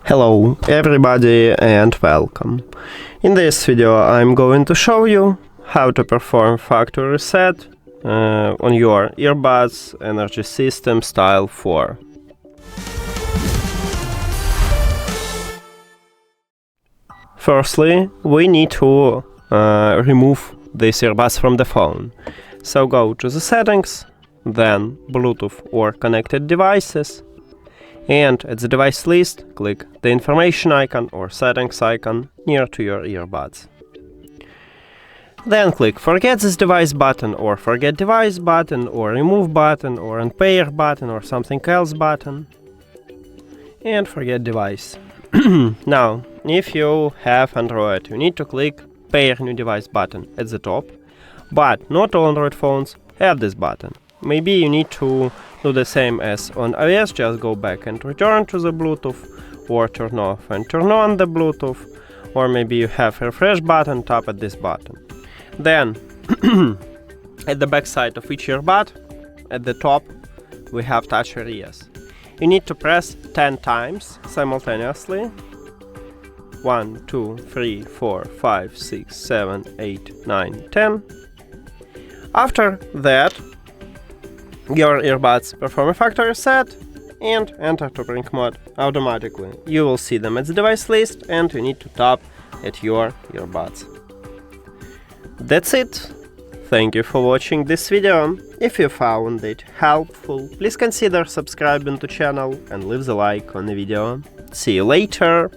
Hello everybody and welcome. In this video I'm going to show you how to perform factory reset on your Earbuds Energy System Style 4. Firstly, we need to remove these earbuds from the phone. So go to the settings, then Bluetooth or connected devices, and at the device list, click the information icon or settings icon near to your earbuds. Then click Forget this device button or Forget device button or Remove button or Unpair button or something else button. And forget device. Now, if you have Android, you need to click Pair New Device button at the top, but not all Android phones have this button. Maybe you need to do the same as on iOS, just go back and return to the Bluetooth, or turn off and turn on the Bluetooth, or maybe you have a refresh button, tap at this button. Then, at the back side of each earbud, at the top, we have touch areas. You need to press 10 times simultaneously. 1, 2, 3, 4, 5, 6, 7, 8, 9, 10. After that, your earbuds perform a factory reset and enter to brink mode automatically. You will see them at the device list and you need to tap at your earbuds. That's it. Thank you for watching this video. If you found it helpful, please consider subscribing to the channel and leave the like on the video. See you later!